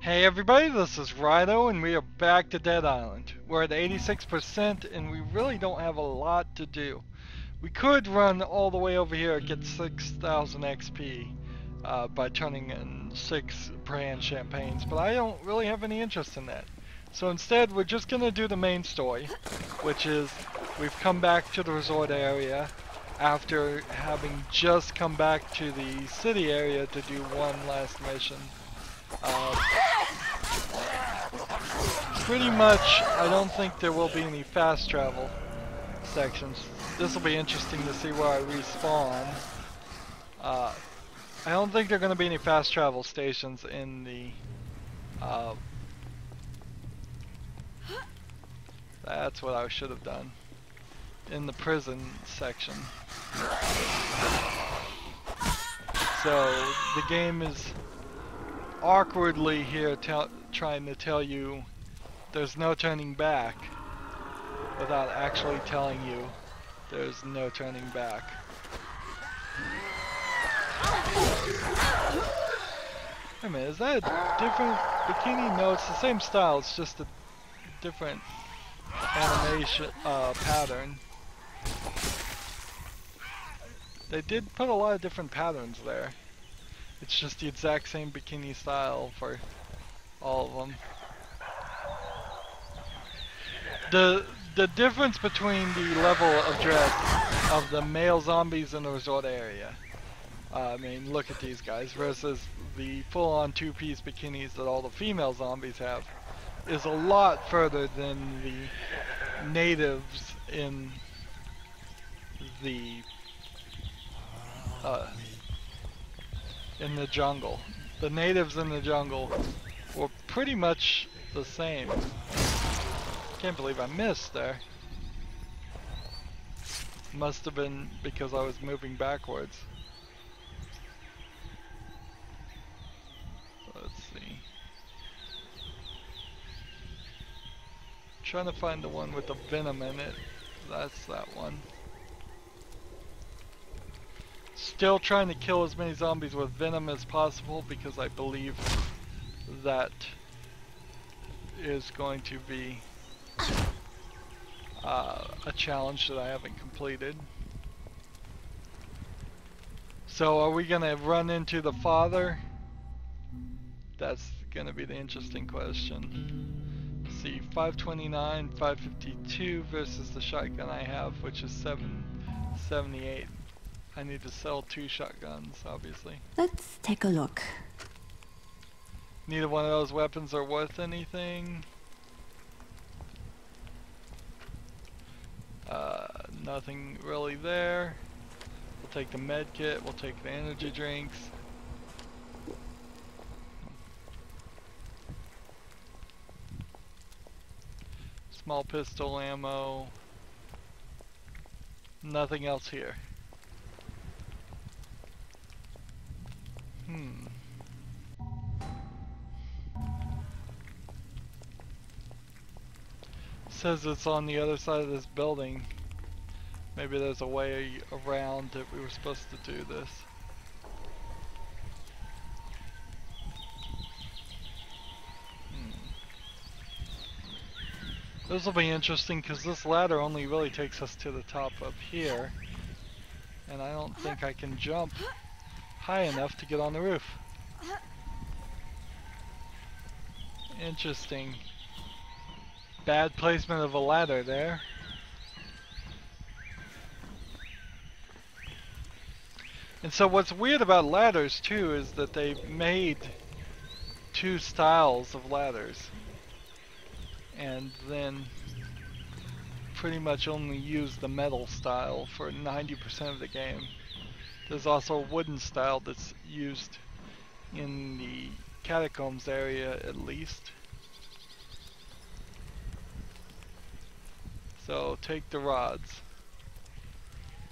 Hey everybody, this is Rydo and we are back to Dead Island. We're at 86% and we really don't have a lot to do. We could run all the way over here and get 6,000 XP by turning in 6 brand champagnes, but I don't really have any interest in that. So instead we're just going to do the main story, which is we've come back to the resort area after having just come back to the city area to do one last mission. Pretty much, I don't think there will be any fast travel sections. This will be interesting to see where I respawn. I don't think there are going to be any fast travel stations in the... that's what I should have done. In the prison section. So, the game is awkwardly here trying to tell you there's no turning back without actually telling you there's no turning back. Wait a minute, is that a different bikini? No, it's the same style, it's just a different animation pattern. They did put a lot of different patterns there. It's just the exact same bikini style for all of them. The difference between the level of dread of the male zombies in the resort area, I mean, look at these guys, versus the full-on two-piece bikinis that all the female zombies have, is a lot further than the natives in the jungle. The natives in the jungle were pretty much the same. Can't believe I missed there. Must have been because I was moving backwards. Let's see. Trying to find the one with the venom in it. That's that one. Still trying to kill as many zombies with venom as possible because I believe that is going to be a challenge that I haven't completed. So are we gonna run into the father? That's gonna be the interesting question. Let's see, 529, 552 versus the shotgun I have, which is 778. I need to sell 2 shotguns, obviously. Let's take a look. Neither one of those weapons are worth anything. Nothing really there. We'll take the med kit, we'll take the energy drinks. Small pistol ammo. Nothing else here. Says it's on the other side of this building. Maybe there's a way around that we were supposed to do this. This will be interesting because this ladder only really takes us to the top up here. And I don't think I can jump high enough to get on the roof. Interesting. Bad placement of a ladder there. And so what's weird about ladders too is that they've made 2 styles of ladders. And then pretty much only use the metal style for 90% of the game. There's also a wooden style that's used in the catacombs area at least. So take the rods.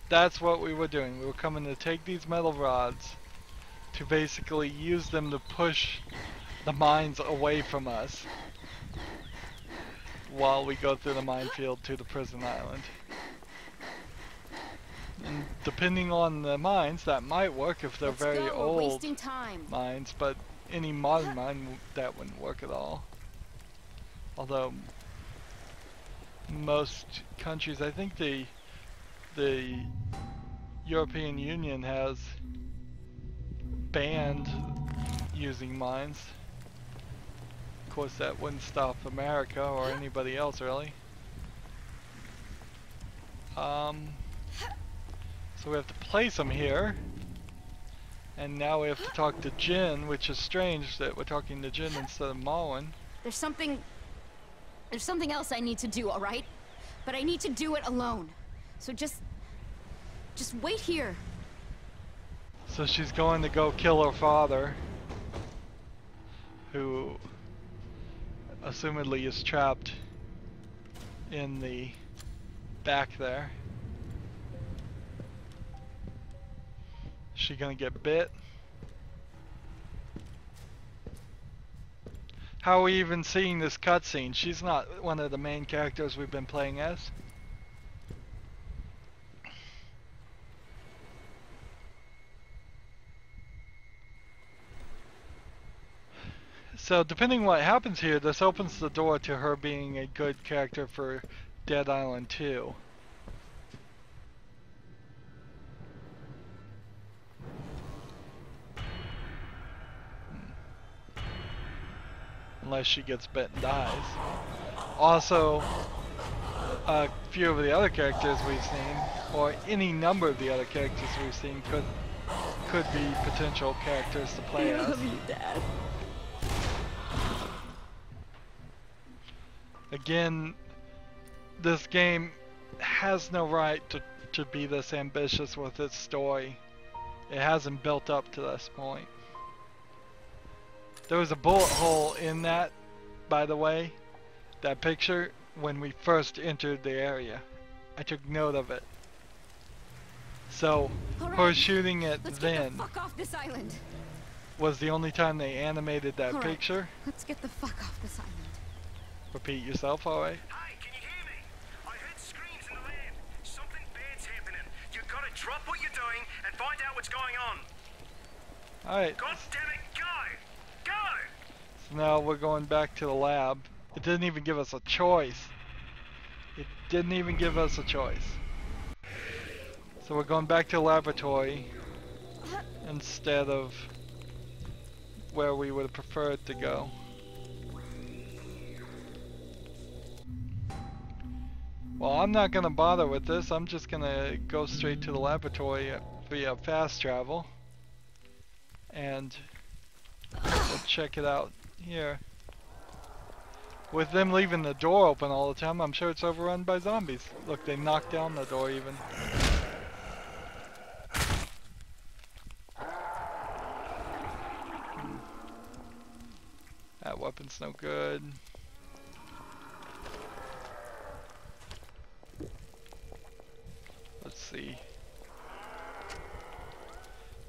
That's what we were doing. We were coming to take these metal rods to basically use them to push the mines away from us while we go through the minefield to the prison island. And depending on the mines, that might work if they're very old mines, but any modern mine that wouldn't work at all. Although most countries, I think the European Union has banned using mines. Of course, that wouldn't stop America or anybody else, really. So we have to place them here. And now we have to talk to Jin, which is strange that we're talking to Jin instead of Malwin. There's something else I need to do, alright? But I need to do it alone. So just wait here. So she's going to go kill her father, who assumedly is trapped in the back there. Is she gonna get bit? How are we even seeing this cutscene? She's not one of the main characters we've been playing as. So depending on what happens here, this opens the door to her being a good character for Dead Island 2. Unless she gets bit and dies. Also, a few of the other characters we've seen, or any number of the other characters we've seen, could be potential characters to play as. I love you, Dad. Again, this game has no right to be this ambitious with its story. It hasn't built up to this point. There was a bullet hole in that, by the way, that picture, when we first entered the area. I took note of it. So, her shooting it then fuck off this island. was the only time they animated that picture. Let's get the fuck off this island. Repeat yourself, alright? Hey, can you hear me? I heard screams in the lab. Something bad's happening. You've got to drop what you're doing and find out what's going on. Alright. God damn it, go! Go! So now we're going back to the lab. It didn't even give us a choice. It didn't even give us a choice. So we're going back to the laboratory instead of where we would have preferred to go. Well, I'm not going to bother with this. I'm just going to go straight to the laboratory via fast travel. And we'll check it out here. With them leaving the door open all the time, I'm sure it's overrun by zombies. Look, they knocked down the door even. That weapon's no good. Let's see.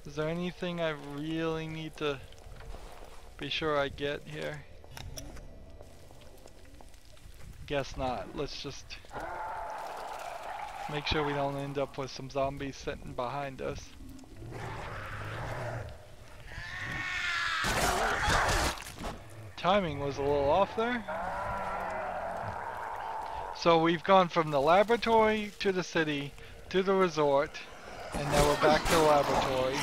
Is there anything I really need to be sure I get here? Guess not. Let's just make sure we don't end up with some zombies sitting behind us. Timing was a little off there. So we've gone from the laboratory to the city to the resort, and now we're back to the laboratory.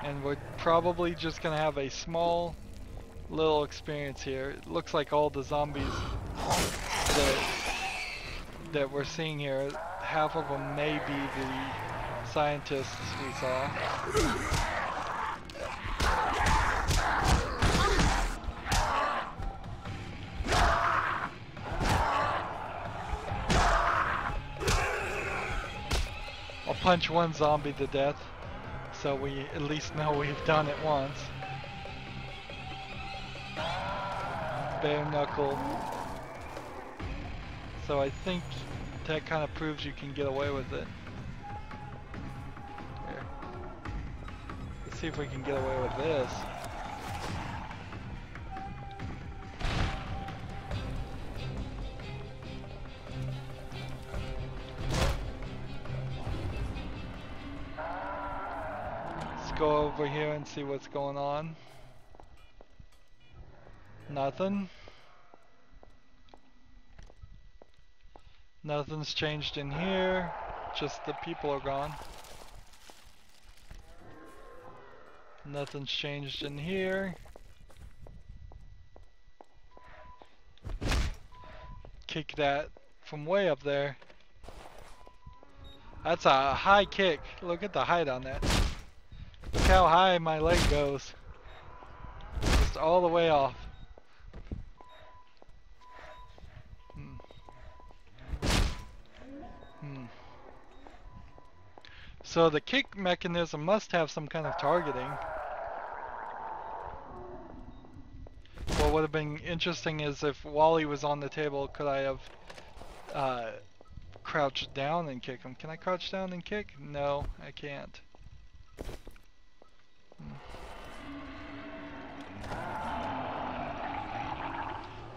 And we're probably just gonna have a small little experience here. It looks like all the zombies that we're seeing here, half of them may be the scientists we saw. I'll punch one zombie to death, so we at least know we've done it once. Bare knuckle. So I think that kind of proves you can get away with it. Here. Let's see if we can get away with this. go over here and see what's going on. Nothing. Nothing's changed in here. Just the people are gone. Nothing's changed in here. Kick that from way up there. That's a high kick. Look at the height on that. Look how high my leg goes. Just all the way off. So the kick mechanism must have some kind of targeting. What would have been interesting is if while he was on the table, could I have crouched down and kick him? Can I crouch down and kick? No, I can't.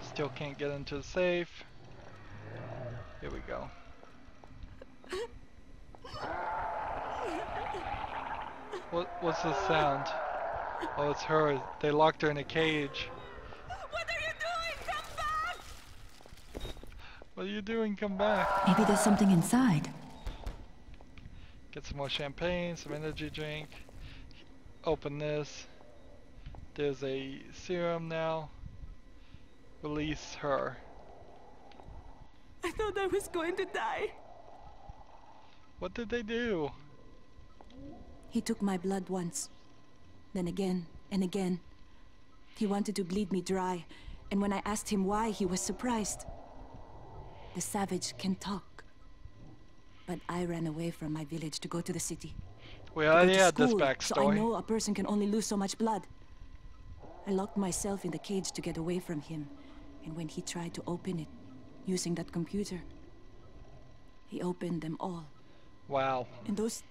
Still can't get into the safe. Here we go. What's the sound? Oh, it's her. They locked her in a cage. What are you doing? Come back! What are you doing? Come back. Maybe there's something inside. Get some more champagne, some energy drink. Open this. There's a serum now. Release her. I thought I was going to die. What did they do? He took my blood once. Then again and again. He wanted to bleed me dry, and when I asked him why, he was surprised. The savage can talk. But I ran away from my village to go to the city. We already had this So I backstory. know a person can only lose so much blood. I locked myself in the cage to get away from him, and when he tried to open it, using that computer, he opened them all. Wow. And those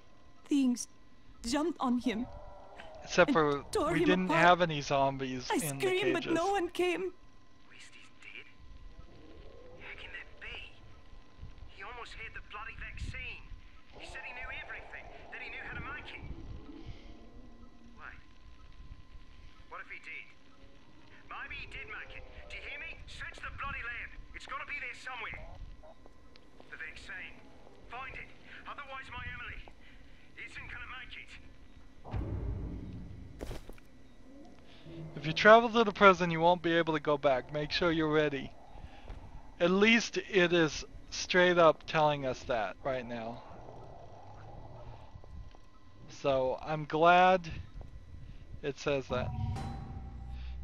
things jumped on him. Except and for tore we him didn't apart. have any zombies I in the screamed, cages. but no one came. West is dead? How can that be? He almost had the bloody vaccine. He said he knew everything, that he knew how to make it. Wait. What if he did? Maybe he did make it. Do you hear me? Search the bloody lab. It's got to be there somewhere. The vaccine. Find it. Otherwise my Emily isn't gonna make it. If you travel to the prison, you won't be able to go back. Make sure you're ready. At least it is straight up telling us that right now. So I'm glad it says that.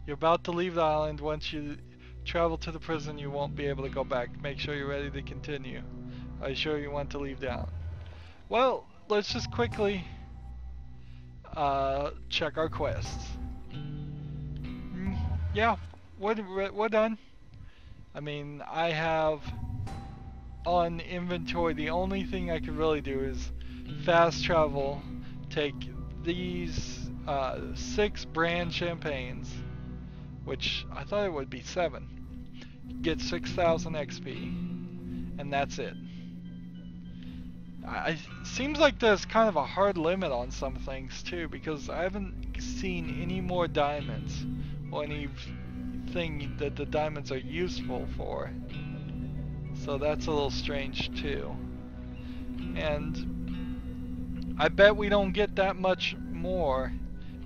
You're about to leave the island. Once you travel to the prison, you won't be able to go back. Make sure you're ready to continue. Are you sure you want to leave the island? Well, let's just quickly check our quests. Yeah, we're done. I mean, I have on inventory, the only thing I could really do is fast travel, take these 6 brand champagnes, which I thought it would be 7, get 6,000 XP, and that's it. Seems like there's kind of a hard limit on some things too, because I haven't seen any more diamonds or anything that the diamonds are useful for. So that's a little strange too. And I bet we don't get that much more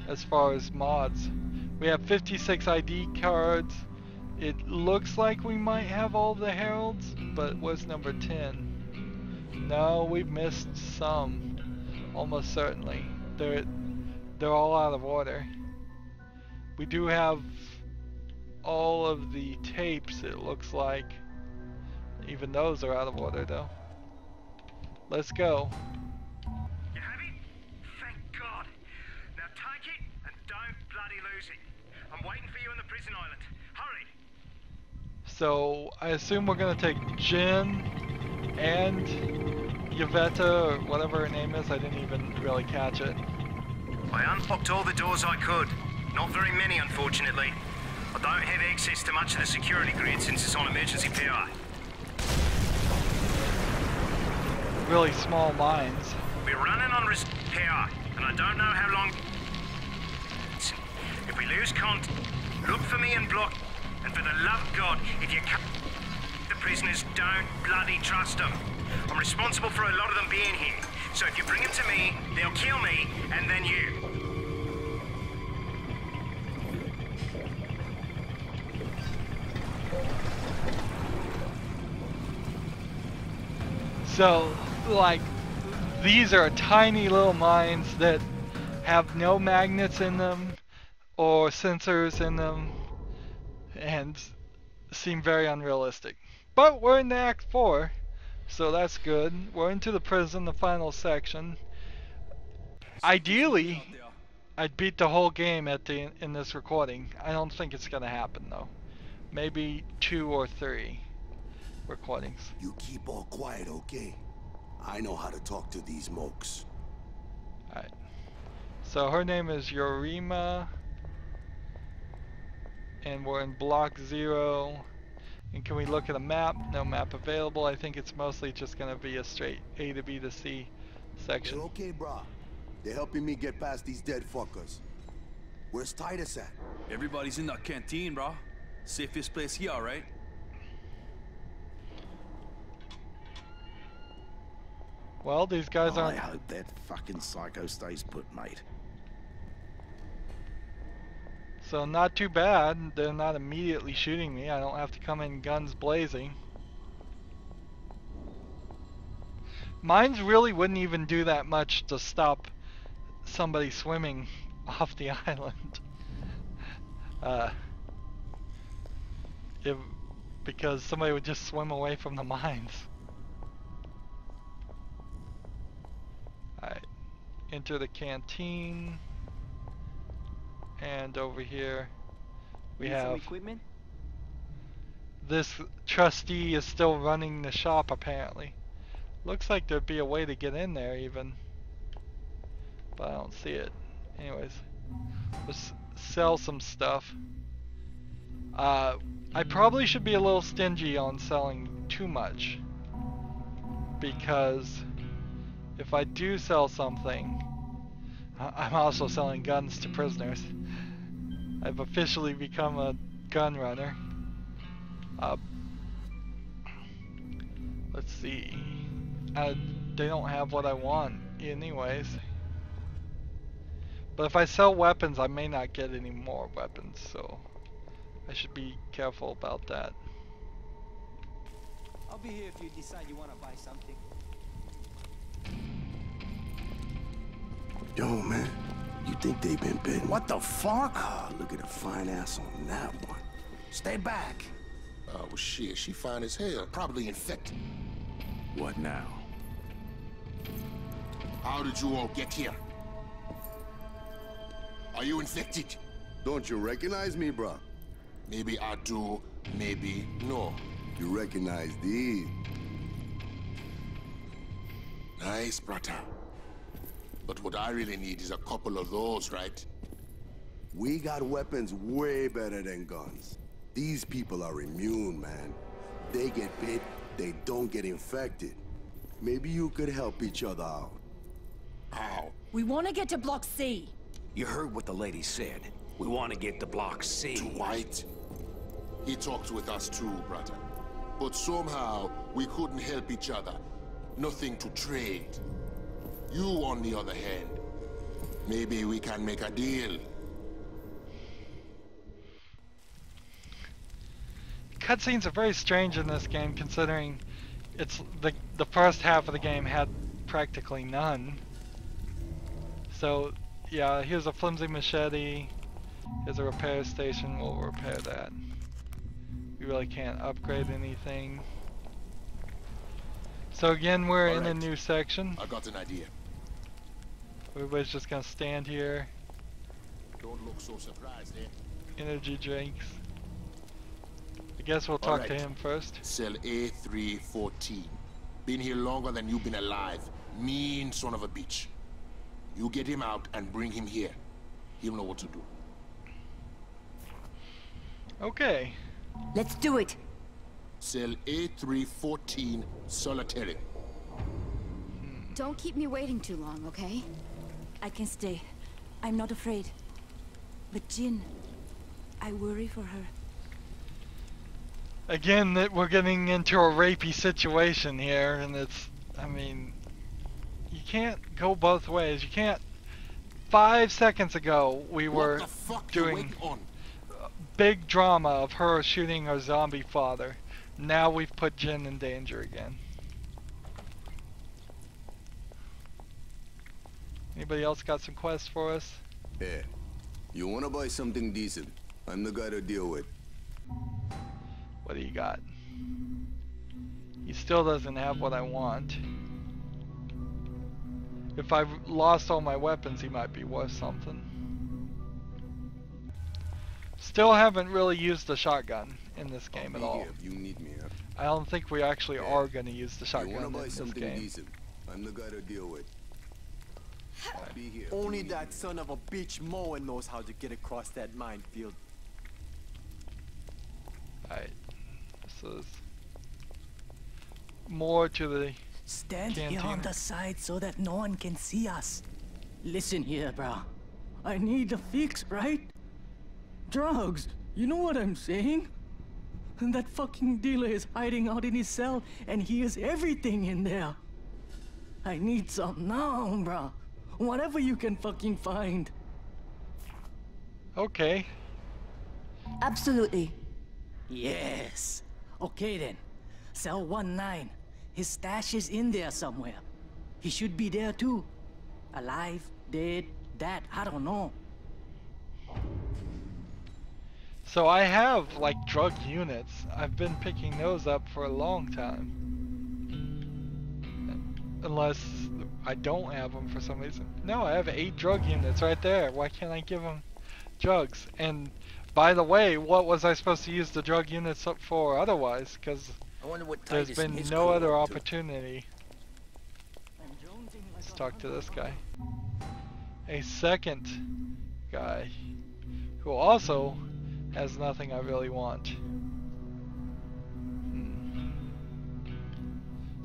as far as mods. We have 56 ID cards. It looks like we might have all the heralds, but what's number 10? No, we've missed some, almost certainly. They're all out of order. We do have all of the tapes, it looks like. Even those are out of order though. Let's go. You have it? Thank God. Now take it and don't bloody lose it. I'm waiting for you on the prison island. Hurry. So I assume we're gonna take Jen and Yvetta, or whatever her name is. I didn't even really catch it. I unlocked all the doors I could. Not very many, unfortunately. I don't have access to much of the security grid since it's on emergency power. Really small mines. We're running on power. and I don't know how long. If we lose contact, look for me and block. And for the love of God, if you can't, the prisoners, don't bloody trust them. I'm responsible for a lot of them being here. So if you bring them to me, they'll kill me, and then you. So, like, these are tiny little mines that have no magnets in them or sensors in them and seem very unrealistic. But we're in the Act 4, so that's good. We're into the prison, the final section. Ideally, I'd beat the whole game in this recording. I don't think it's gonna happen though. Maybe 2 or 3 recordings. You keep all quiet, okay? I know how to talk to these mokes. Alright. So her name is Yorima. And we're in block 0. And can we look at a map? No map available. I think it's mostly just gonna be a straight A to B to C section. They're okay, brah. They're helping me get past these dead fuckers. Where's Titus at? Everybody's in that canteen, bro. Safest place here, alright? Well, these guys I aren't. hope that fucking psycho stays put, mate. So not too bad. They're not immediately shooting me. I don't have to come in guns blazing. Mines really wouldn't even do that much to stop somebody swimming off the island. Because somebody would just swim away from the mines. Alright, enter the canteen. And over here we have equipment. This trustee is still running the shop apparently. Looks like there'd be a way to get in there even, but I don't see it. Anyways, let's sell some stuff. I probably should be a little stingy on selling too much, because if I do sell something, I'm also selling guns to prisoners. I've officially become a gun runner. Let's see. They don't have what I want anyways. But if I sell weapons, I may not get any more weapons, so I should be careful about that. I'll be here if you decide you want to buy something. Yo, man. You think they've been bitten? What the fuck? Ah, look at the fine ass on that one. Stay back. Oh, well, shit, she fine as hell. Probably infected. What now? How did you all get here? Are you infected? Don't you recognize me, bruh? Maybe I do, maybe no. You recognize these. Nice, brother. But what I really need is a couple of those, right? We got weapons way better than guns. These people are immune, man. They get bit, they don't get infected. Maybe you could help each other out. How? We want to get to Block C. You heard what the lady said. We want to get to Block C. Dwight? He talked with us too, brother. But somehow, we couldn't help each other. Nothing to trade. You, on the other hand, maybe we can make a deal. Cutscenes are very strange in this game, considering it's the first half of the game had practically none. So yeah, here's a flimsy machete. Here's a repair station. We'll repair that. We really can't upgrade anything. So again, we're in a new section. I got an idea. Everybody's just gonna stand here. Don't look so surprised, eh? Energy drinks. I guess we'll talk to him first. Cell A314. Been here longer than you've been alive. Mean son of a bitch. You get him out and bring him here. He'll know what to do. Okay. Let's do it. Cell A314, solitary. Don't keep me waiting too long, okay? I can stay. I'm not afraid. But Jin, I worry for her. Again, that we're getting into a rapey situation here, and it's, I mean, you can't go both ways. You can't. 5 seconds ago, we were doing big drama of her shooting her zombie father. Now we've put Jin in danger again. Anybody else got some quests for us? Yeah. You wanna buy something decent? I'm the guy to deal with. What do you got? He still doesn't have what I want. If I lost all my weapons, he might be worth something. Still haven't really used the shotgun in this game at all. You need me, huh? I don't think we actually are going to use the shotgun in this game. Decent? I'm the guy to deal with. Be here. Only that son of a bitch Moa knows how to get across that minefield. Alright. This is more to the Stand cantina. here on the side so that no one can see us. Listen here, bro. I need a fix, right? Drugs. You know what I'm saying? And that fucking dealer is hiding out in his cell and he has everything in there. I need some now, bro. Whatever you can fucking find. Okay. Absolutely. Yes. Okay then. Cell 19. His stash is in there somewhere. He should be there too. Alive, dead, that, I don't know. So I have like drug units. I've been picking those up for a long time. Unless I don't have them for some reason. No, I have 8 drug units right there. Why can't I give them drugs? And by the way, what was I supposed to use the drug units up for otherwise? Because there's been no other opportunity. Let's talk to this guy. A second guy who also has nothing I really want.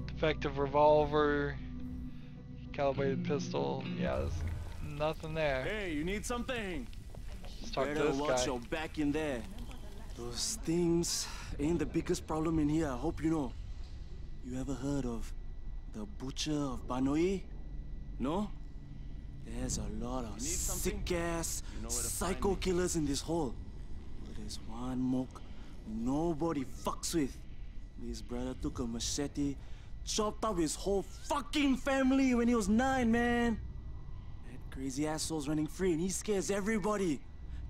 Defective revolver, calibrated pistol. Yeah, there's nothing there. Hey, you need something? Let's talk to Better this watch guy. your back in there. Those things ain't the biggest problem in here, I hope you know. You ever heard of the Butcher of Banoi? No? There's a lot of sick-ass psycho killers in this hole. But there's one mook nobody fucks with. His brother took a machete, chopped up his whole fucking family when he was 9, man. That crazy asshole's running free and he scares everybody.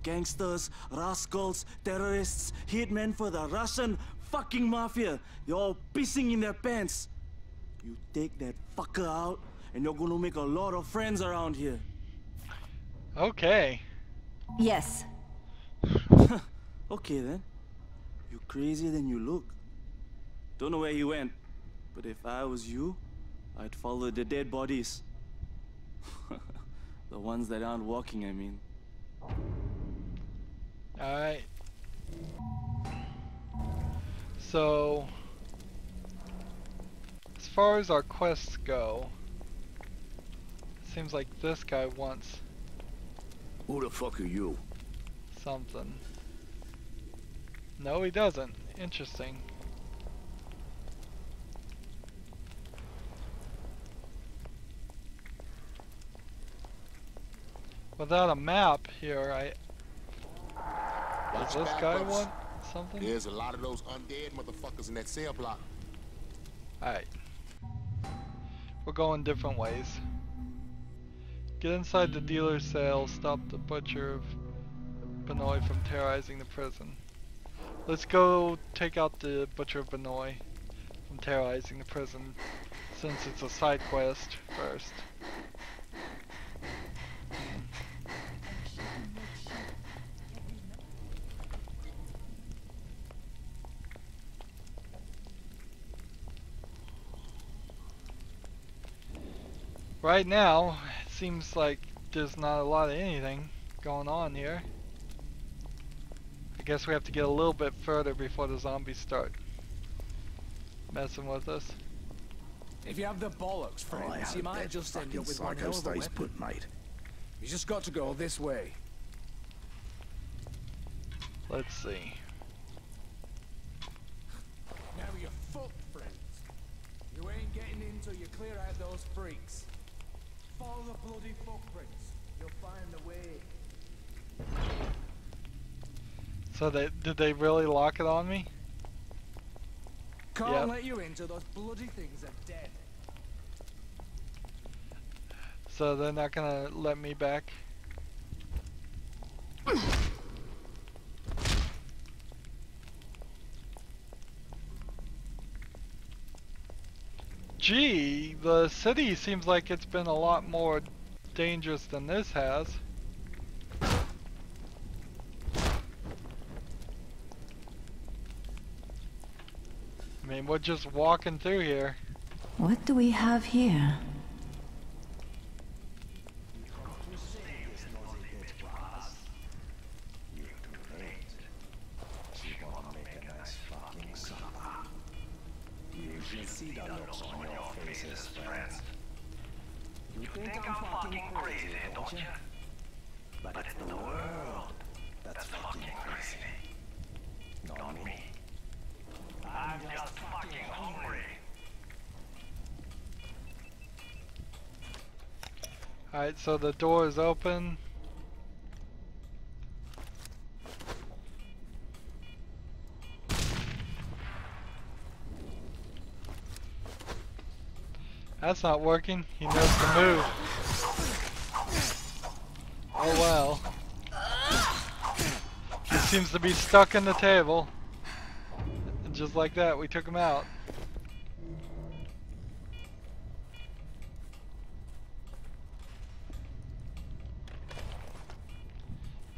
Gangsters, rascals, terrorists, hitmen for the Russian fucking mafia. They're all pissing in their pants. You take that fucker out and you're gonna make a lot of friends around here. Okay. Yes. Okay then. You're crazier than you look. Don't know where he went, but if I was you, I'd follow the dead bodies. The ones that aren't walking, I mean. Alright. So, as far as our quests go, it seems like this guy wants Who the fuck are you? something. No, he doesn't. Interesting. Without a map here, does this guy want something? There's a lot of those undead motherfuckers in that cell block. Alright. We're going different ways. Get inside the dealer's cell, stop the butcher of Banoi from terrorizing the prison. Let's go take out the butcher of Banoi from terrorizing the prison, since it's a side quest first. Right now, it seems like there's not a lot of anything going on here. I guess we have to get a little bit further before the zombies start messing with us. If you have the bollocks, friends, you might just end up with one hell of a weapon. Mate. You just got to go this way. Let's see. Now you're fucked, friends. You ain't getting in till you clear out those freaks. Follow the bloody footprints. You'll find the way. So did they really lock it on me? Can't let you in till those bloody things are dead. So they're not gonna let me back? Gee, the city seems like it's been a lot more dangerous than this has. I mean, we're just walking through here. What do we have here? You think I'm fucking crazy, don't you? But it's the world that's fucking crazy. Not me. I'm just fucking hungry. Alright, so the door is open. That's not working. He knows to move. Oh well. He seems to be stuck in the table. And just like that, we took him out.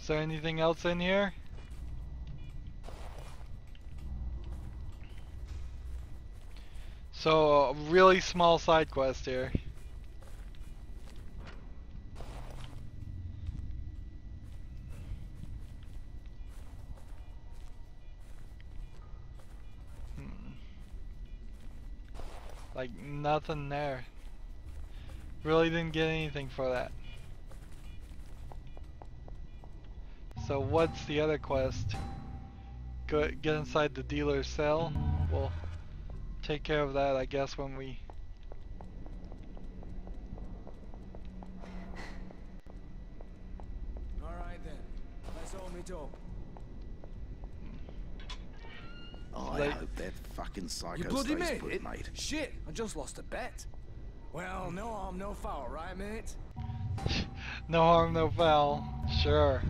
Is there anything else in here? So, a really small side quest here. Like, nothing there. Really didn't get anything for that. So what's the other quest? Get inside the dealer's cell. We'll take care of that, I guess, when we... Alright then, let's all meet up. I hope that fucking psycho You bloody stays made put, it? mate. Shit, I just lost a bet. Well, no harm, no foul, right, mate? No harm, no foul. Sure.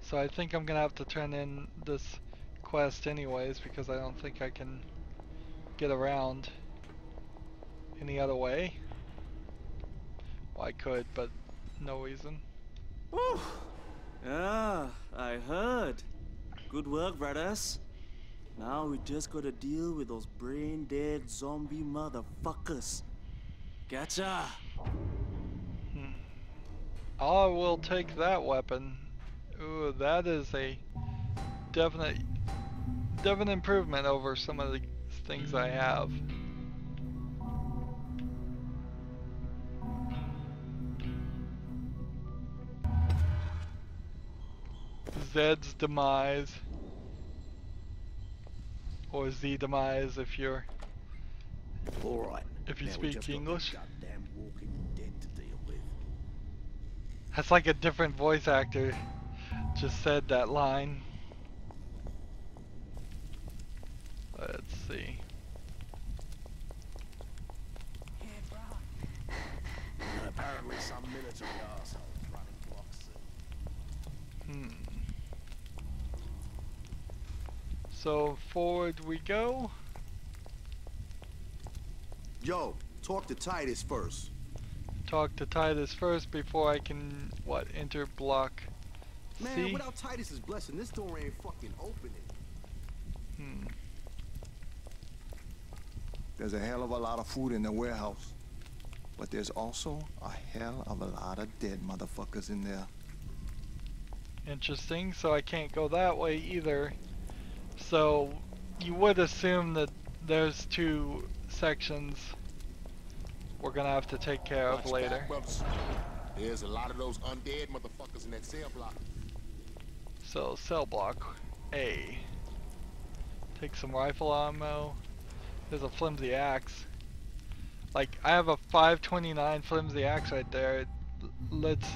So I think I'm gonna have to turn in this quest anyways, because I don't think I can get around any other way. Well, I could, but no reason. Woo! Yeah, I heard. Good work, brothers. Now we just gotta deal with those brain-dead zombie motherfuckers. Gotcha! I will take that weapon. Ooh, that is a definite improvement over some of the things I have. Zed's demise, or Z demise if you're Alright. if you Now we speak just got English. that goddamn walking dead to deal with. That's like a different voice actor just said that line. Let's see. And apparently some military assholes running blocks soon. So forward we go. Yo, talk to Titus first. Talk to Titus first before I can, what, enter block Man, C? without Titus's blessing, this door ain't fucking opening. There's a hell of a lot of food in the warehouse. But there's also a hell of a lot of dead motherfuckers in there. Interesting, so I can't go that way either. So you would assume that there's two sections we're gonna have to take care of Watch later. back, brothers. There's a lot of those undead motherfuckers in that cell block. So, cell block A. Take some rifle ammo. There's a flimsy axe. Like, I have a 529 flimsy axe right there. Let's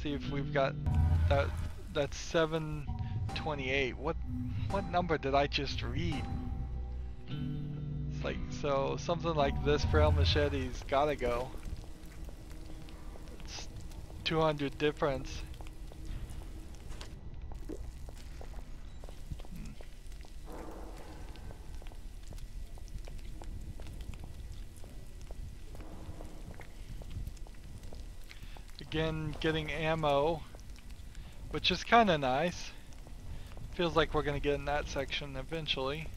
see if we've got that. That's 728. What number did I just read? It's like, so something like this frail machete's gotta go. It's 200 difference. Again, getting ammo, which is kind of nice. Feels like we're gonna get in that section eventually.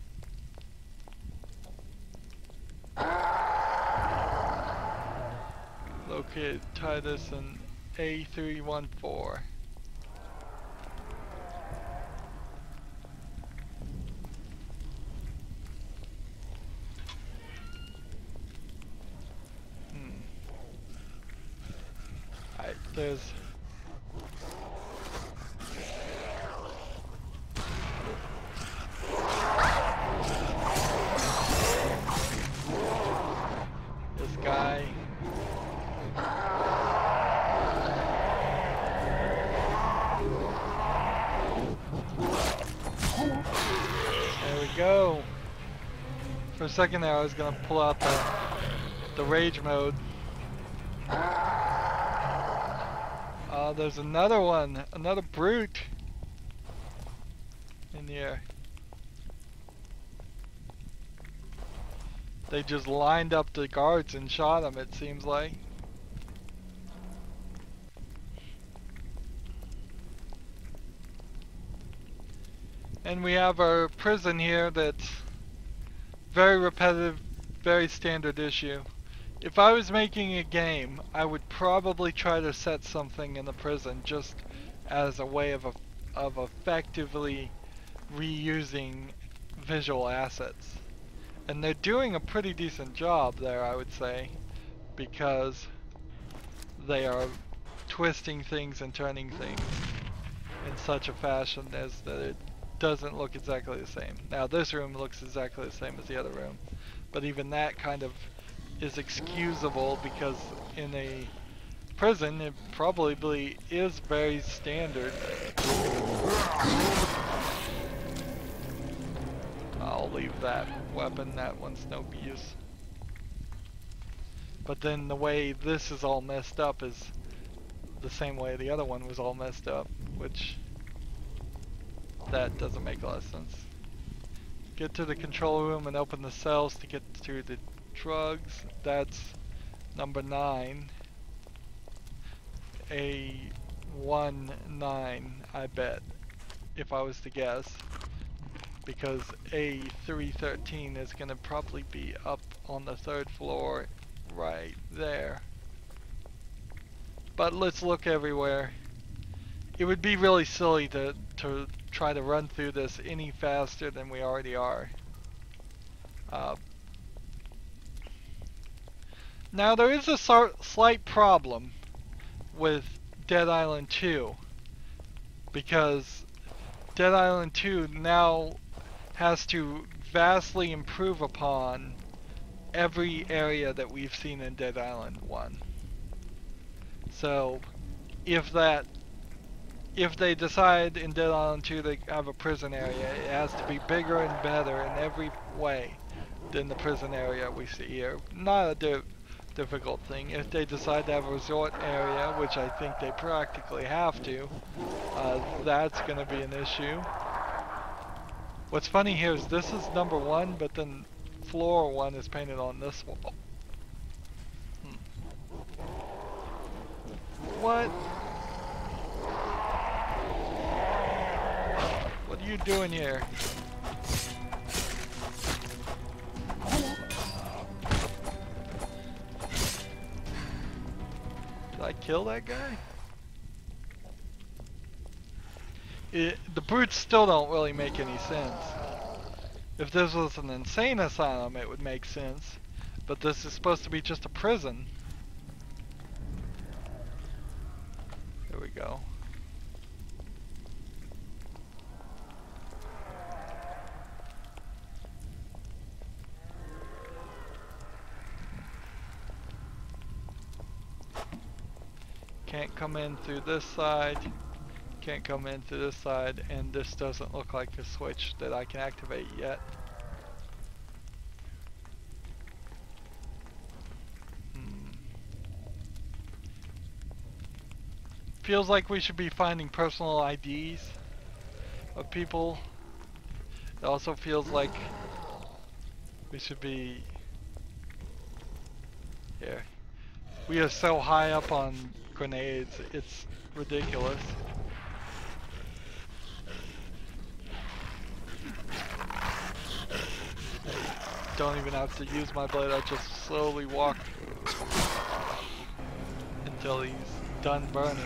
Located Titus and A314. Alright, there's this guy. There we go. For a second there I was gonna pull out the rage mode. There's another one, another brute in here. They just lined up the guards and shot them, it seems like. And we have our prison here that's very repetitive, very standard issue. If I was making a game, I would probably try to set something in the prison just as a way of effectively reusing visual assets. And they're doing a pretty decent job there, I would say, because they are twisting things and turning things in such a fashion as that it doesn't look exactly the same. Now this room looks exactly the same as the other room, but even that kind of is excusable because in a prison it probably is very standard. I'll leave that weapon, that one's no use. But then the way this is all messed up is the same way the other one was all messed up, which that doesn't make a lot of sense. Get to the control room and open the cells to get to the drugs. That's number 9. A19, I bet, if I was to guess, because A313 is going to probably be up on the 3rd floor right there. But let's look everywhere. It would be really silly to try to run through this any faster than we already are. Now there is a slight problem with Dead Island 2, because Dead Island 2 now has to vastly improve upon every area that we've seen in Dead Island 1. So if they decide in Dead Island 2 they have a prison area, it has to be bigger and better in every way than the prison area we see here. Not a difficult thing. If they decide to have a resort area, which I think they practically have to, that's going to be an issue. What's funny here is this is number 1, but then floor 1 is painted on this wall. What? What are you doing here? Did I kill that guy? The brutes still don't really make any sense. If this was an insane asylum, it would make sense. But this is supposed to be just a prison. Here we go. Can't come in through this side. Can't come in through this side, and this doesn't look like a switch that I can activate yet. Feels like we should be finding personal IDs of people. It also feels like we should be here. We are so high up on grenades, it's ridiculous. I don't even have to use my blade, I just slowly walk until he's done burning.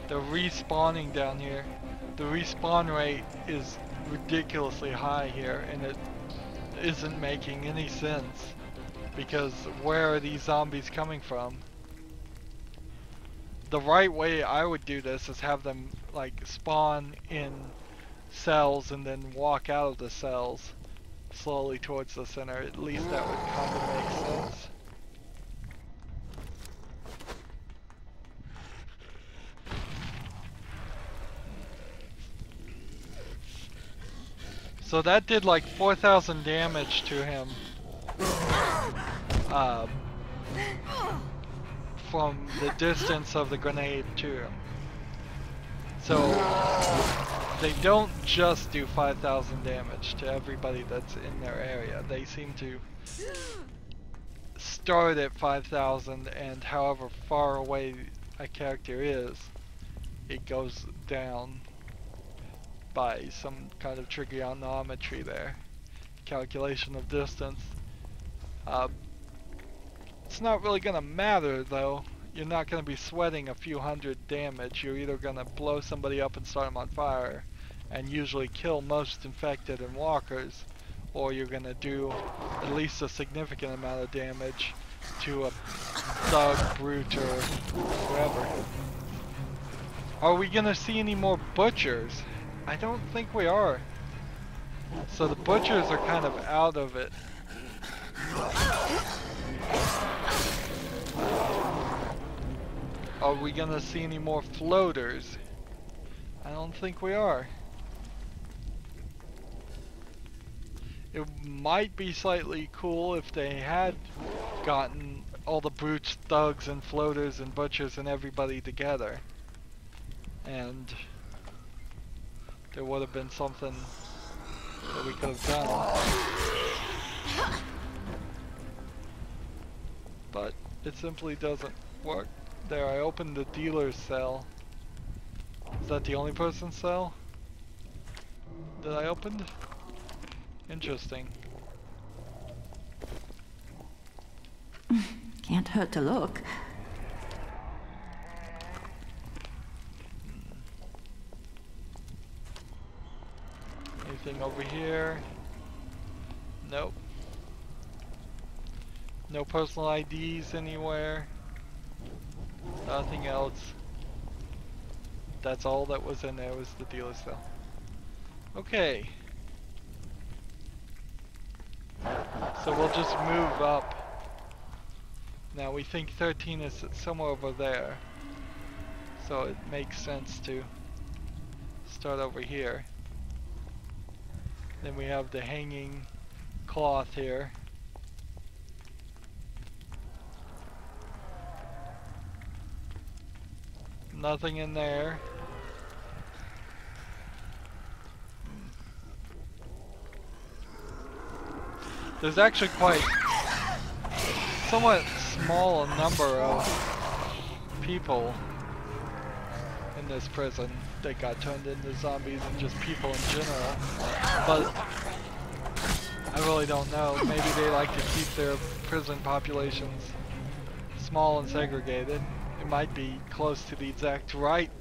They're respawning down here. The respawn rate is ridiculously high here, and it isn't making any sense because where are these zombies coming from? The right way I would do this is have them like spawn in cells and then walk out of the cells slowly towards the center. At least that would kind of make sense. So that did like 4,000 damage to him from the distance of the grenade to him. So they don't just do 5,000 damage to everybody that's in their area. They seem to start at 5,000, and however far away a character is, it goes down by some kind of trigonometry there. Calculation of distance. It's not really gonna matter though. You're not gonna be sweating a few hundred damage. You're either gonna blow somebody up and start them on fire and usually kill most infected and walkers, or you're gonna do at least a significant amount of damage to a thug, brute, or whoever. Are we gonna see any more butchers? I don't think we are. So the butchers are kind of out of it. Are we gonna see any more floaters? I don't think we are. It might be slightly cool if they had gotten all the brutes, thugs, and floaters, and butchers, and everybody together. And there would have been something that we could have done. But it simply doesn't work. There, I opened the dealer's cell. Is that the only person's cell that I opened? Interesting. Can't hurt to look. Anything over here? Nope. No personal IDs anywhere. Nothing else. That's all that was in there, was the dealer's cell. Okay. So we'll just move up. Now we think 13 is somewhere over there. So it makes sense to start over here. Then we have the hanging cloth here. Nothing in there. There's actually quite somewhat small number of people in this prison that got turned into zombies, and just people in general. But I really don't know. Maybe they like to keep their prison populations small and segregated. It might be close to the exact right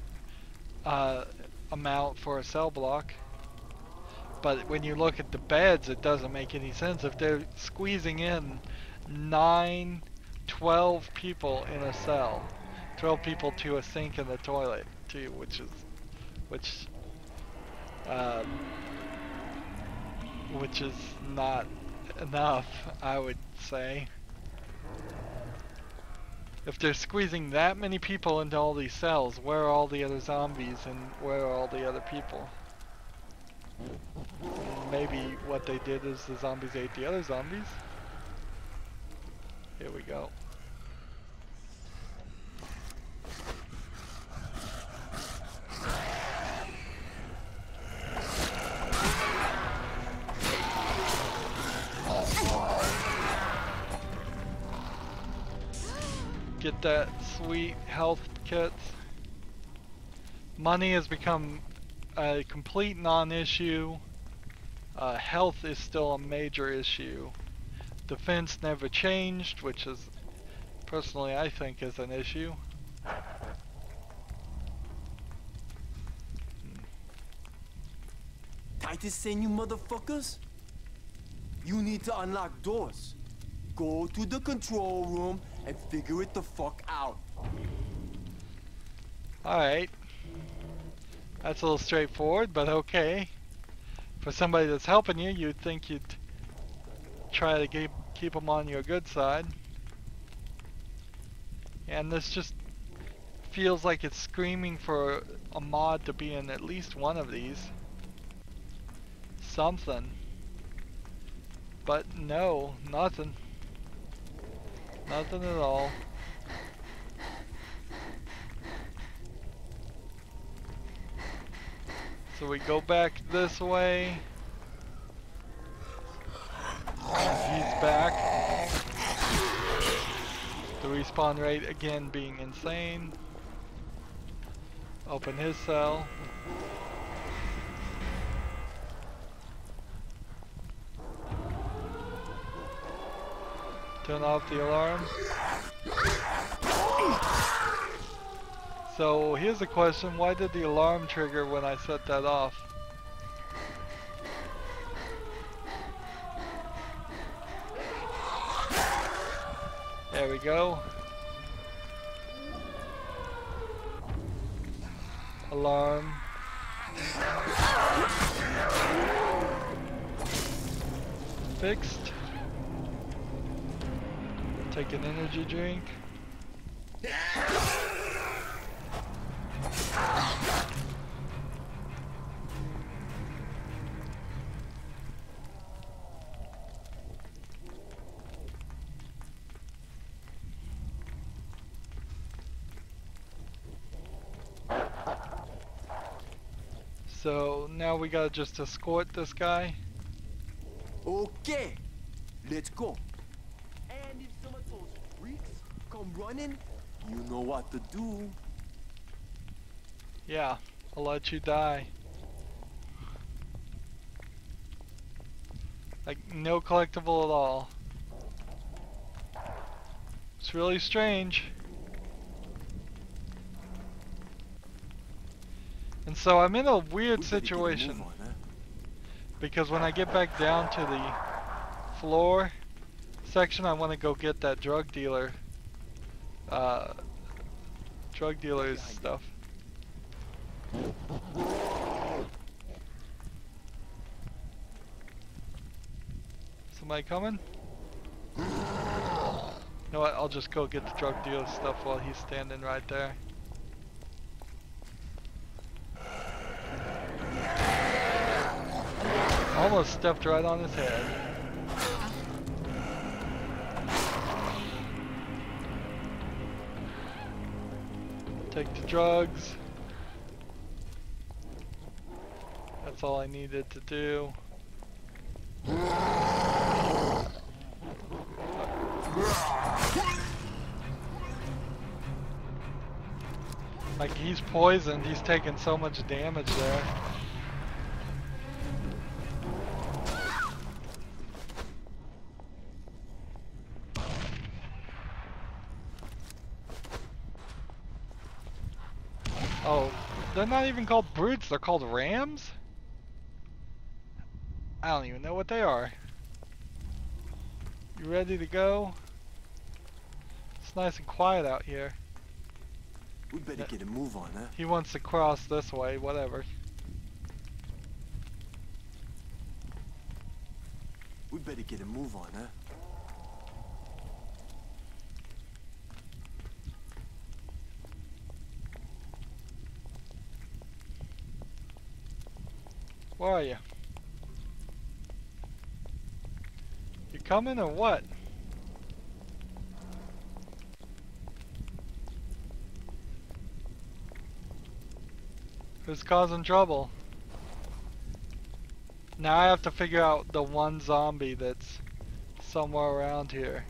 amount for a cell block. But when you look at the beds, it doesn't make any sense. If they're squeezing in 9, 12 people in a cell, 12 people to a sink and the toilet too, which is not enough, I would say. If they're squeezing that many people into all these cells, where are all the other zombies and where are all the other people? Maybe what they did is the zombies ate the other zombies. Here we go. Get that sweet health kit. Money has become a complete non-issue. Health is still a major issue. Defense never changed, which is, personally, I think is an issue. Titus saying, you motherfuckers? You need to unlock doors. Go to the control room and figure it the fuck out. Alright. That's a little straightforward, but okay. For somebody that's helping you, you'd think you'd try to keep them on your good side. And this just feels like it's screaming for a mod to be in at least one of these. Something. But no, nothing. Nothing at all. So we go back this way. He's back. The respawn rate again being insane. Open his cell. Turn off the alarm. So here's a question, why did the alarm trigger when I set that off? There we go. Alarm. Fixed. Take an energy drink. So now we gotta just escort this guy. Okay, let's go. And if some of those freaks come running, you know what to do. Yeah, I'll let you die. Like, no collectible at all. It's really strange. And so I'm in a weird situation. Because when I get back down to the floor section, I want to go get that drug dealer's stuff. Somebody coming? You know what, I'll just go get the drug dealer's stuff while he's standing right there. Almost stepped right on his head. Take the drugs. That's all I needed to do. Like, he's poisoned, he's taking so much damage there. Oh, They're not even called brutes, they're called rams? I don't even know what they are. You ready to go? It's nice and quiet out here. We better get a move on, huh? He wants to cross this way, whatever. We better get a move on, huh? Where are you? You coming or what? Who's causing trouble? Now I have to figure out the one zombie that's somewhere around here.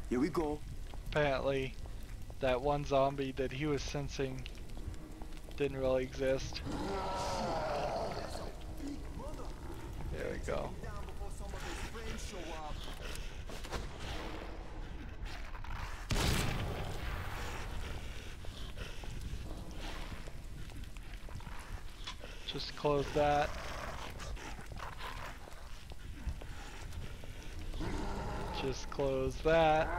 Here we go. Apparently, that one zombie that he was sensing didn't really exist. There we go. Just close that. Just close that.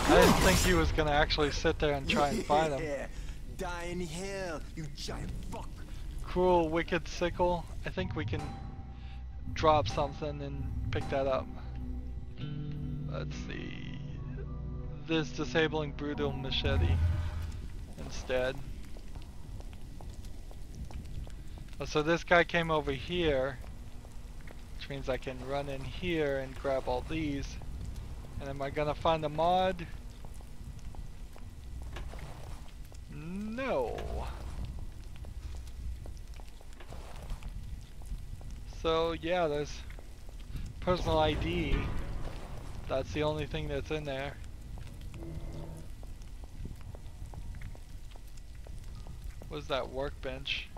I didn't think he was gonna actually sit there and try and fight him. Die in hell, you giant fuck. Cruel, wicked sickle. I think we can drop something and pick that up. Let's see. This disabling brutal machete instead. Oh, so this guy came over here, which means I can run in here and grab all these. And am I gonna find a mod? No. So yeah, there's personal ID. That's the only thing that's in there. What's that workbench?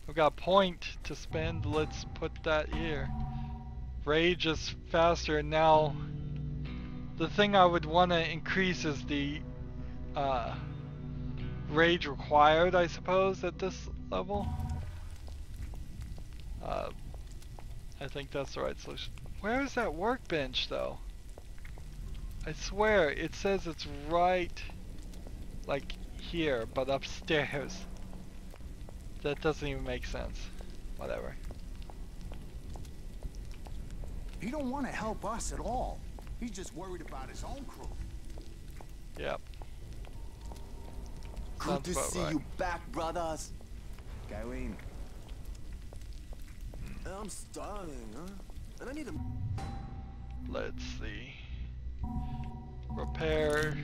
I've got a point to spend. Let's put that here. Rage is faster. Now, the thing I would want to increase is the rage required, I suppose, at this level. I think that's the right solution. Where is that workbench, though? I swear, it says it's right, like, here, but upstairs. That doesn't even make sense. Whatever. He don't want to help us at all. He's just worried about his own crew. Yep. Good to see you back, brothers. Go in. I'm starving, huh? And I need a... Let's see. Repair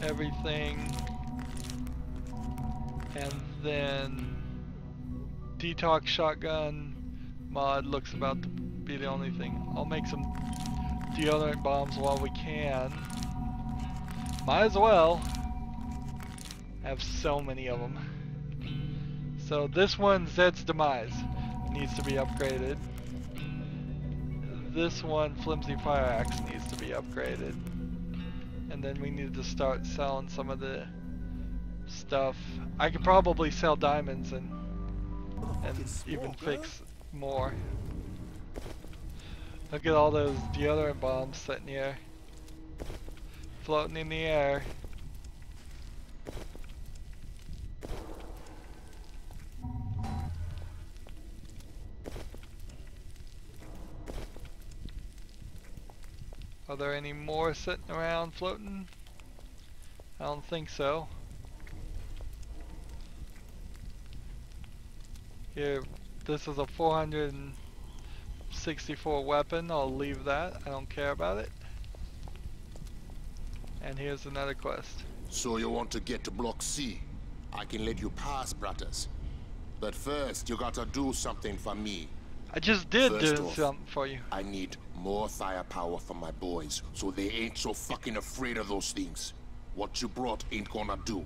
everything. And then detox shotgun mod looks about to be the only thing. I'll make some deodorant bombs while we can. Might as well. I have so many of them. So this one, Zed's Demise, needs to be upgraded. This one, Flimsy Fire Axe, needs to be upgraded. And then we need to start selling some of the stuff. I could probably sell diamonds and even fix more. Look at all those deodorant bombs sitting here, floating in the air. Are there any more sitting around floating? I don't think so. Here, this is a 464 weapon. I'll leave that. I don't care about it. And here's another quest. So you want to get to Block C? I can let you pass, brothers. But first, you gotta do something for me. I just did First do off, something for you. I need more firepower for my boys, so they ain't so fucking afraid of those things. What you brought ain't gonna do.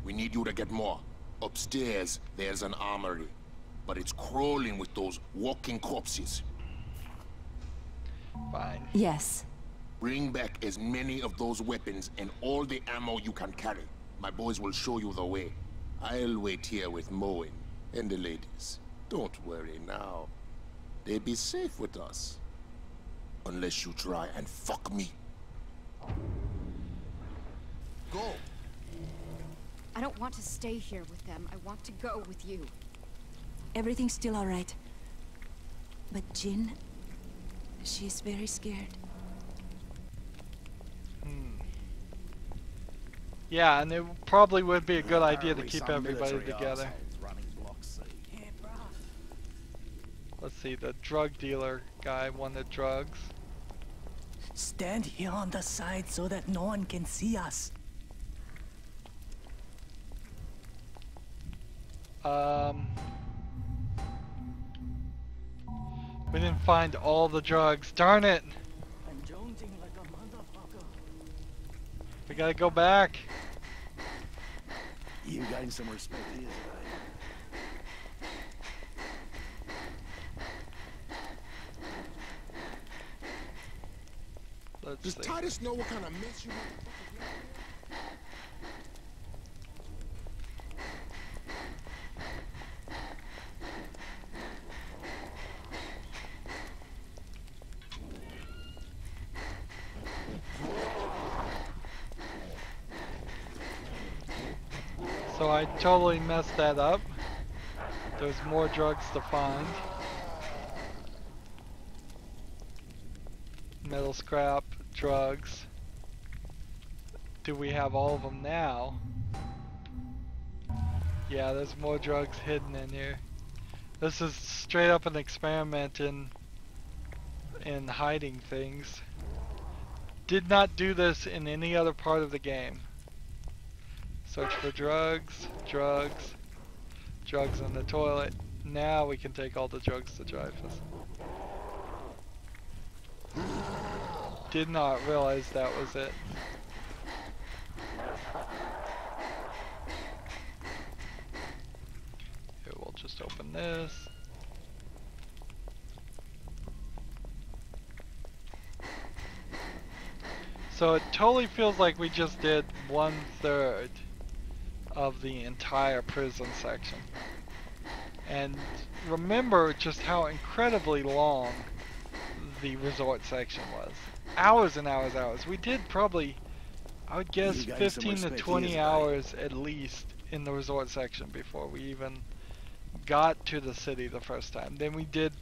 We need you to get more. Upstairs, there's an armory, but it's crawling with those walking corpses. Fine. Yes. Bring back as many of those weapons and all the ammo you can carry. My boys will show you the way. I'll wait here with Moen and the ladies. Don't worry now. They'll be safe with us. Unless you try and fuck me. Go! I don't want to stay here with them. I want to go with you. Everything's still all right. But Jin, she's very scared. Yeah, and it probably would be a good idea to keep everybody together. Let's see, the drug dealer guy wanted drugs. Stand here on the side so that no one can see us. We didn't find all the drugs. Darn it! I'm jonesing like a motherfucker. We gotta go back. You gain some respect here Let's Does see. Titus know what kind of mess you motherfuckers So I totally messed that up. There's more drugs to find. Metal scrap, drugs. Do we have all of them now? Yeah, there's more drugs hidden in here. This is straight up an experiment in hiding things. Did not do this in any other part of the game. Search for drugs, drugs, drugs in the toilet. Now we can take all the drugs to Dreyfus. Did not realize that was it. Here, we'll just open this. So it totally feels like we just did 1/3 of the entire prison section. And remember just how incredibly long the resort section was. Hours and hours, hours. We did probably, I would guess, 15 to 20 hours at least in the resort section before we even got to the city the first time. Then we did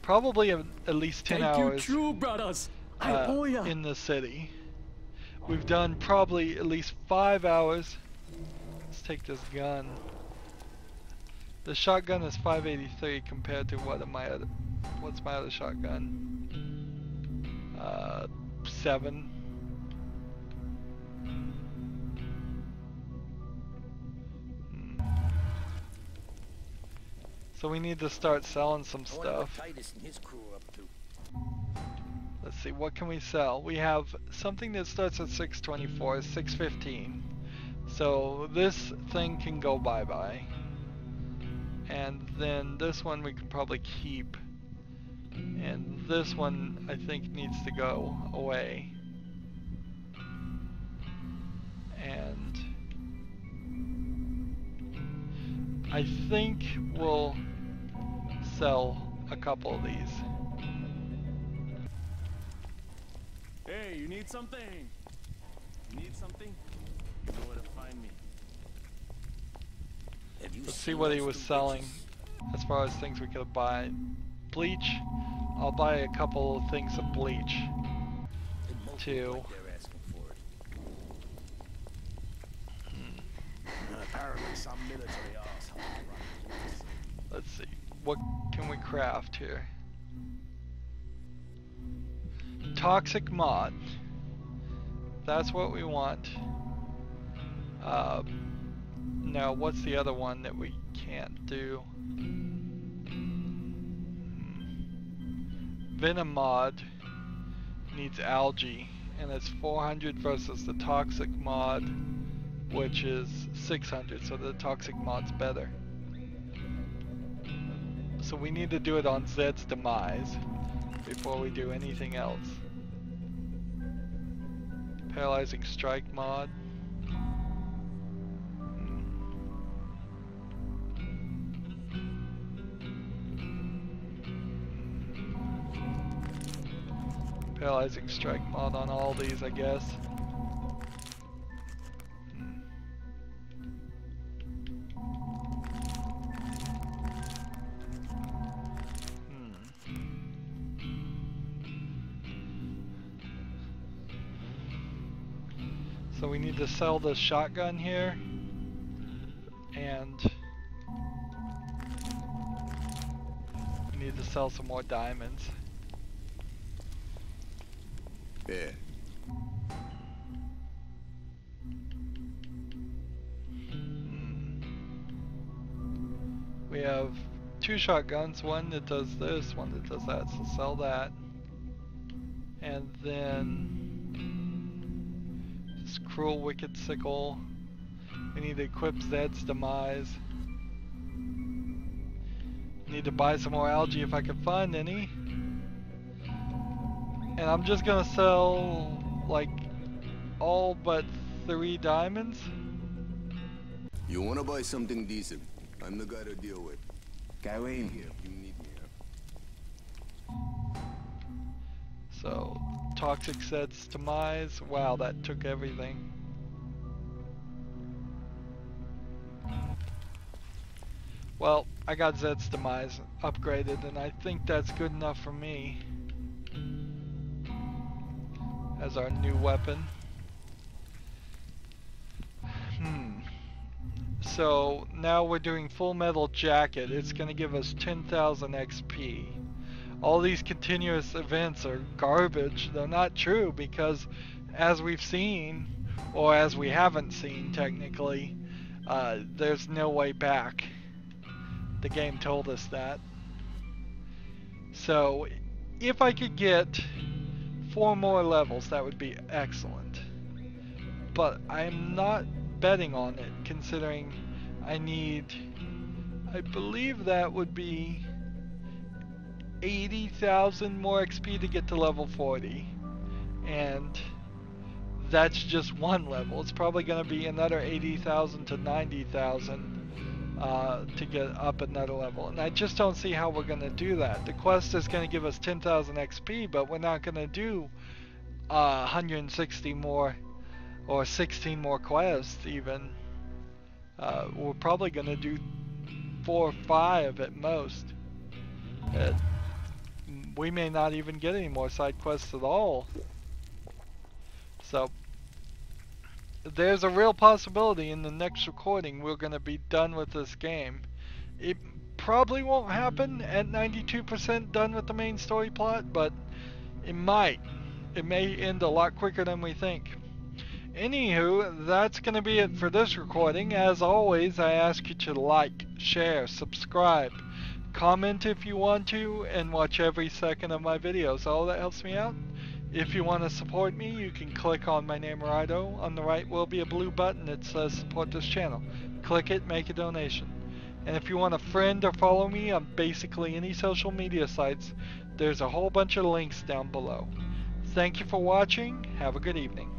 probably at least 10 hours True brothers. I owe ya. in the city. We've done probably at least 5 hours. Let's take this gun. The shotgun is 583 compared to what's my other shotgun? 7. So we need to start selling some stuff. Let's see, what can we sell? We have something that starts at 624, 615. So this thing can go bye-bye. And then this one we can probably keep. And this one I think needs to go away. And I think we'll sell a couple of these. Hey, you need something? You need something? You know where to find me. Let's see what he was selling as far as things we could buy. Bleach. I'll buy a couple of things of bleach. 2. Apparently some military asshole. Let's see. What can we craft here? Toxic mod. That's what we want. Now, what's the other one that we can't do? Venom mod needs algae, and it's 400 versus the toxic mod which is 600, so the toxic mod's better. So we need to do it on Zed's demise before we do anything else. Paralyzing strike mod. Paralyzing strike mod on all these, I guess. So we need to sell the shotgun here, and we need to sell some more diamonds. Yeah. We have 2 shotguns, one that does this, one that does that, so sell that. And then this cruel wicked sickle. We need to equip Zed's demise. Need to buy some more algae if I can find any. And I'm just gonna sell like all but 3 diamonds. You wanna buy something decent? I'm the guy to deal with. Go in. Here, you need me. So, toxic Zed's demise. Wow, that took everything. Well, I got Zed's demise upgraded, and I think that's good enough for me as our new weapon. So now we're doing full metal jacket. It's going to give us 10,000 XP. All these continuous events are garbage. They're not true because, as we've seen, or as we haven't seen technically, there's no way back. The game told us that. So if I could get 4 more levels, that would be excellent. But I'm not betting on it, considering I believe that would be 80,000 more XP to get to level 40, and that's just one level. It's probably going to be another 80,000 to 90,000 to get up another level, and I just don't see how we're going to do that. The quest is going to give us 10,000 XP, but we're not going to do 160 more or 16 more quests even. We're probably going to do 4 or 5 at most. We may not even get any more side quests at all. So there's a real possibility in the next recording we're going to be done with this game. It probably won't happen at 92% done with the main story plot, but it might. It may end a lot quicker than we think. Anywho, that's going to be it for this recording. As always, I ask you to like, share, subscribe, comment if you want to, and watch every second of my videos. All that helps me out. If you want to support me, you can click on my name, Rydo. On the right will be a blue button that says support this channel. Click it, make a donation. And if you want to friend or follow me on basically any social media sites, there's a whole bunch of links down below. Thank you for watching. Have a good evening.